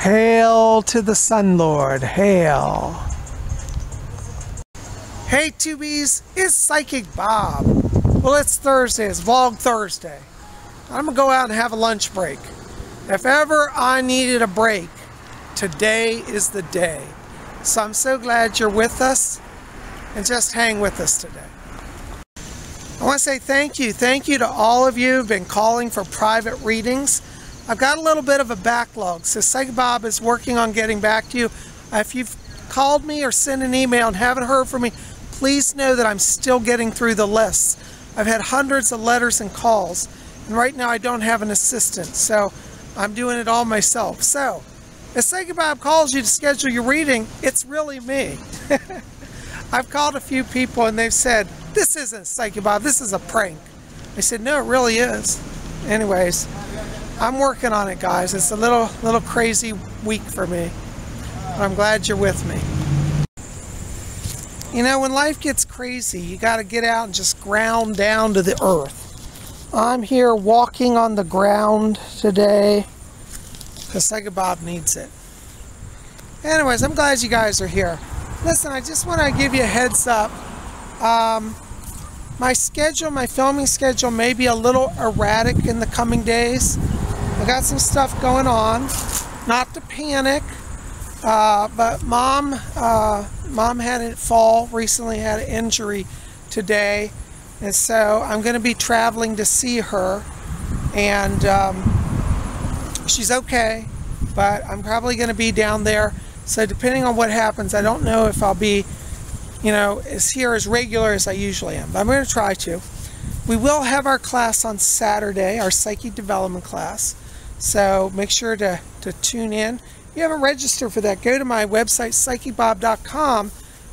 Hail to the Sun Lord, hail. Hey Tubies, it's Psychic Bob. Well, it's Thursday, it's Vlog Thursday. I'm gonna go out and have a lunch break. If ever I needed a break, today is the day. So I'm so glad you're with us, and just hang with us today. I want to say thank you to all of you who've been calling for private readings. I've got a little bit of a backlog, so Psychic Bob is working on getting back to you. If you've called me or sent an email and haven't heard from me, please know that I'm still getting through the lists. I've had hundreds of letters and calls, and right now I don't have an assistant, so I'm doing it all myself. So, if Psychic Bob calls you to schedule your reading, it's really me. I've called a few people and they've said, this isn't Psychic Bob, this is a prank. I said, no, it really is. Anyways, I'm working on it, guys. It's a little crazy week for me, but I'm glad you're with me. You know, when life gets crazy, you got to get out and just ground down to the earth. I'm here walking on the ground today because Psychic Bob needs it. Anyways, I'm glad you guys are here. Listen, I just want to give you a heads up. My filming schedule may be a little erratic in the coming days. I got some stuff going on. Not to panic, but Mom had a fall recently, had an injury today, and so I'm going to be traveling to see her, and she's okay, but I'm probably going to be down there. So depending on what happens, I don't know if I'll be, as regular as I usually am, but I'm going to try to. We will have our class on Saturday, our psychic development class. So make sure to tune in. If you haven't registered for that, go to my website, PsychicBob.com,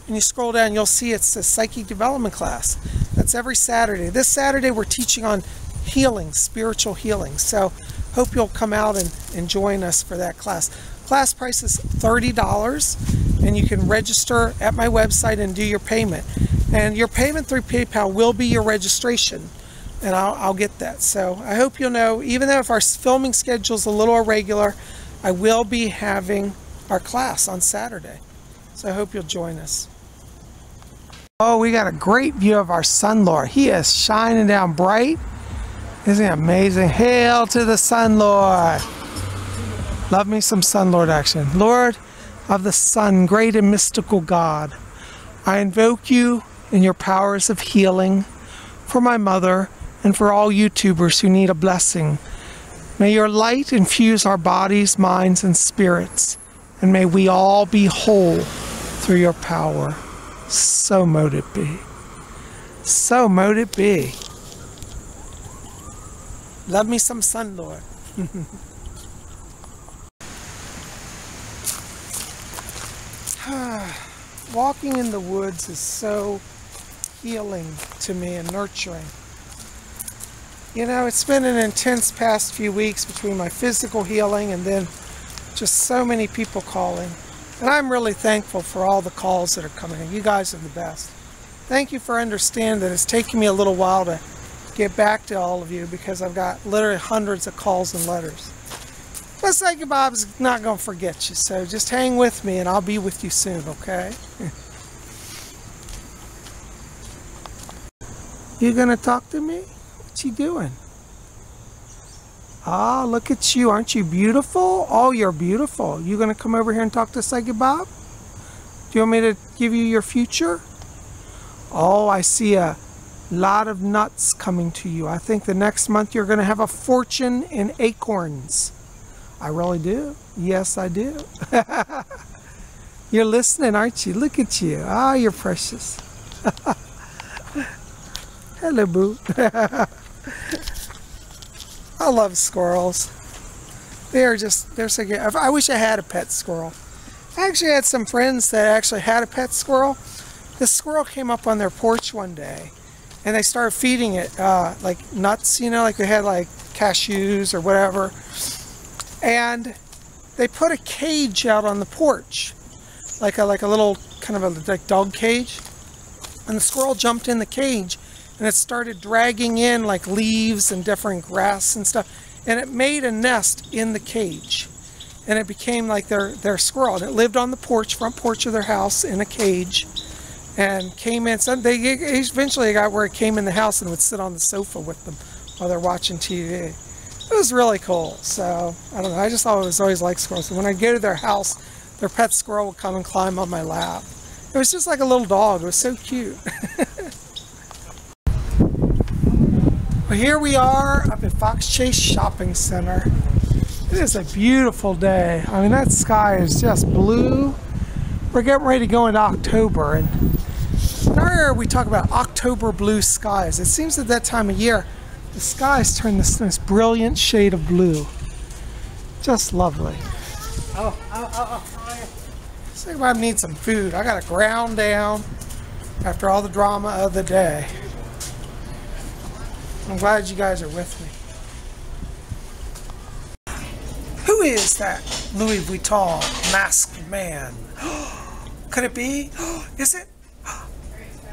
and you scroll down, you'll see it's the psychic development class. That's every Saturday. This Saturday we're teaching on healing, spiritual healing. So hope you'll come out and join us for that class. Class price is $30, and you can register at my website and do your payment. And your payment through PayPal will be your registration, and I'll get that. So I hope you'll know, even though if our filming schedule is a little irregular, I will be having our class on Saturday. So I hope you'll join us. Oh, we got a great view of our Sun Lord. He is shining down bright. Isn't it amazing? Hail to the Sun Lord. Love me some Sun Lord action. Lord of the Sun, great and mystical God, I invoke you in your powers of healing for my mother and for all YouTubers who need a blessing. May your light infuse our bodies, minds, and spirits, and may we all be whole through your power. So mote it be. So mote it be. Love me some Sun Lord. Walking in the woods is so healing to me and nurturing. You know, it's been an intense past few weeks between my physical healing and then just so many people calling. And I'm really thankful for all the calls that are coming in. You guys are the best. Thank you for understanding that it's taking me a little while to get back to all of you because I've got literally hundreds of calls and letters. But Psychic Bob's not going to forget you, so just hang with me and I'll be with you soon, okay? You going to talk to me? What you doing? Ah, look at you. Aren't you beautiful? Oh, you're beautiful. You going to come over here and talk to Psychic Bob? Do you want me to give you your future? Oh, I see a lot of nuts coming to you. I think the next month you're going to have a fortune in acorns. I really do. Yes, I do. You're listening, aren't you? Look at you. Ah, you're precious. Hello, boo. I love squirrels. They're so good. I wish I had a pet squirrel. I actually had some friends that actually had a pet squirrel. The squirrel came up on their porch one day, and they started feeding it like nuts, like they had like cashews or whatever. And they put a cage out on the porch, like a little kind of a dog cage. And the squirrel jumped in the cage, and it started dragging in like leaves and different grass and stuff, and it made a nest in the cage. and it became like their squirrel. And it lived on the porch, front porch of their house in a cage, and came in. So they eventually got where it came in the house and would sit on the sofa with them while they're watching TV. It was really cool. So I don't know. I just always liked squirrels. And when I go to their house, their pet squirrel would come and climb on my lap. It was just like a little dog. It was so cute. Well, here we are up at Fox Chase Shopping Center. It is a beautiful day. I mean, that sky is just blue. We're getting ready to go into October, and in our area we talk about October blue skies. It seems at that time of year the skies turn this brilliant shade of blue. Just lovely. Think about I need some food. I gotta ground down after all the drama of the day. I'm glad you guys are with me. Who is that Louis Vuitton masked man? Could it be? Is it?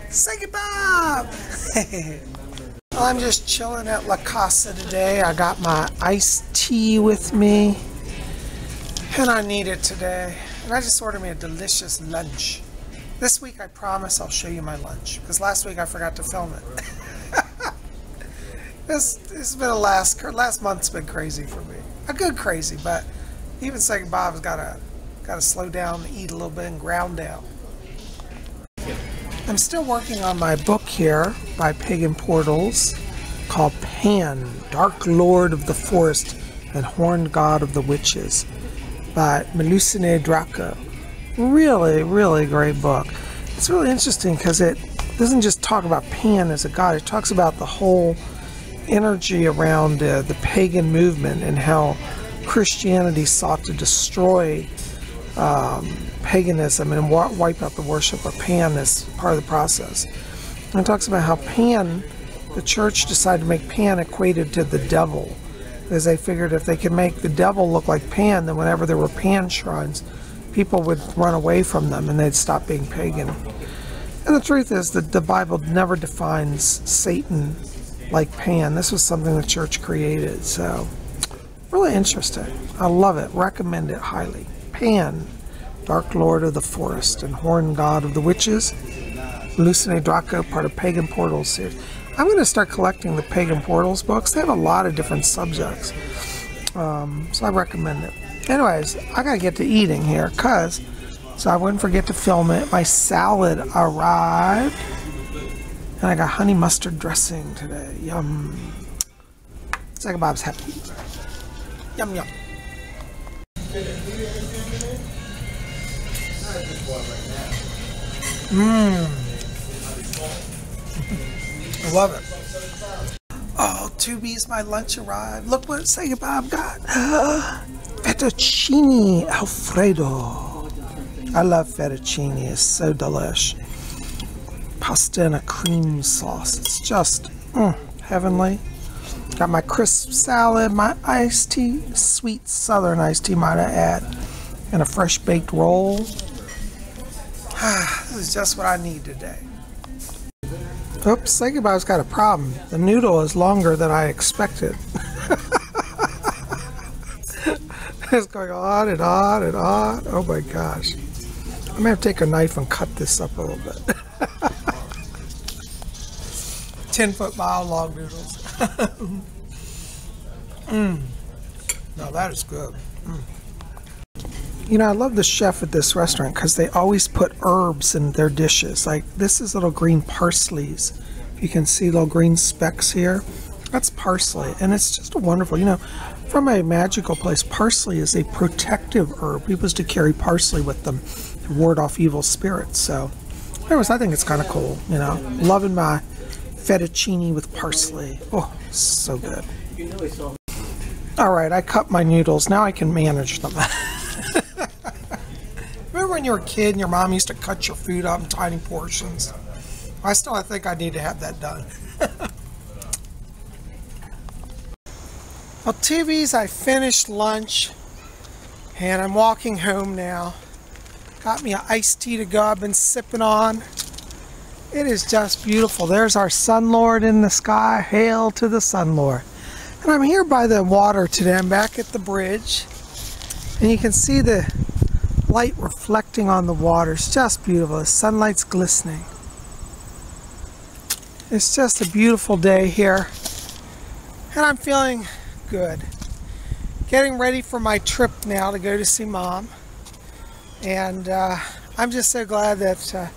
PsychicBob! Well, I'm just chilling at La Casa today. I got my iced tea with me, and I need it today. And I just ordered me a delicious lunch. This week I promise I'll show you my lunch, because last week I forgot to film it. This has been last month's been crazy for me. A good crazy, but even PsychicBob's gotta slow down, eat a little bit, and ground down. I'm still working on my book here by Pagan Portals called Pan, Dark Lord of the Forest and Horned God of the Witches by Melusine Draco. Really, really great book. It's really interesting because it doesn't just talk about Pan as a god, it talks about the whole energy around the pagan movement and how Christianity sought to destroy paganism and wipe out the worship of Pan as part of the process. And it talks about how Pan, the church decided to make Pan equated to the devil, because they figured if they could make the devil look like Pan, then whenever there were Pan shrines, people would run away from them and they'd stop being pagan. And the truth is that the Bible never defines Satan like Pan. This was something the church created, so really interesting. I love it. Recommend it highly. Pan, Dark Lord of the Forest and Horned God of the Witches. Melusine Draco, part of Pagan Portals series. I'm going to start collecting the Pagan Portals books. They have a lot of different subjects, so I recommend it. Anyways, I gotta get to eating here, so I wouldn't forget to film it. My salad arrived. And I got honey mustard dressing today. Yum. PsychicBob's happy. Yum, yum. I love it. Oh, Tubi's my lunch arrived. Look what PsychicBob got. Fettuccine Alfredo. I love fettuccine. It's so delish. Pasta and a cream sauce. It's just heavenly. Got my crisp salad, my iced tea, sweet southern iced tea, might I add, and a fresh baked roll. This is just what I need today. Oops, PsychicBob's got a problem. The noodle is longer than I expected. It's going on and on and on. Oh my gosh. I'm gonna have to take a knife and cut this up a little bit. 10-foot-mile long noodles. Now that is good. You know, I love the chef at this restaurant because they always put herbs in their dishes. Like this is little green parsleys. You can see little green specks here. That's parsley, and it's just wonderful. You know, from a magical place, parsley is a protective herb. People used to carry parsley with them to ward off evil spirits. So, anyways, I think it's kind of cool. You know, loving my fettuccine with parsley. Oh, so good. All right, I cut my noodles. Now I can manage them. Remember when you were a kid and your mom used to cut your food up in tiny portions? I think I need to have that done. Well, TVs, I finished lunch and I'm walking home now. Got me an iced tea to go. I've been sipping on. It is just beautiful. There's our Sun Lord in the sky. Hail to the Sun Lord. And I'm here by the water today. I'm back at the bridge. And you can see the light reflecting on the water. It's just beautiful. The sunlight's glistening. It's just a beautiful day here. And I'm feeling good. Getting ready for my trip now to go to see Mom. And I'm just so glad that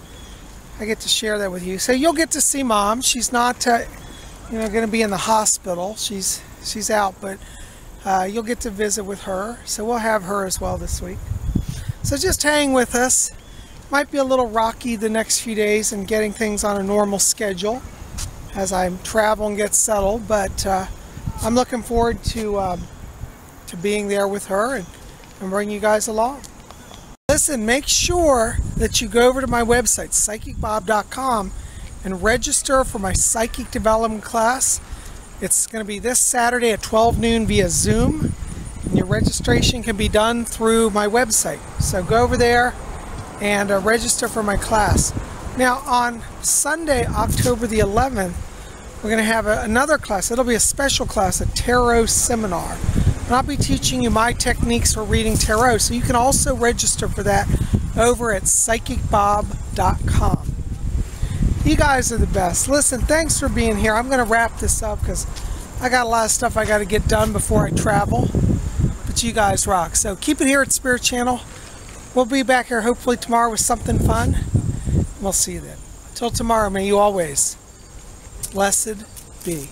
I get to share that with you. So you'll get to see Mom. She's not going to be in the hospital. She's out, but you'll get to visit with her. So we'll have her as well this week. So just hang with us. Might be a little rocky the next few days and getting things on a normal schedule as I travel and get settled, but I'm looking forward to being there with her and bring you guys along. Listen, make sure that you go over to my website, PsychicBob.com, and register for my psychic development class. It's going to be this Saturday at 12 noon via Zoom, and your registration can be done through my website. So go over there and register for my class. Now on Sunday, October the 11th, we're going to have another class. It'll be a special class, a tarot seminar. And I'll be teaching you my techniques for reading tarot. So you can also register for that over at PsychicBob.com. You guys are the best. Listen, thanks for being here. I'm going to wrap this up because I got a lot of stuff I got to get done before I travel. But you guys rock. So keep it here at Spirit Channel. We'll be back here hopefully tomorrow with something fun. We'll see you then. Until tomorrow, may you always blessed be.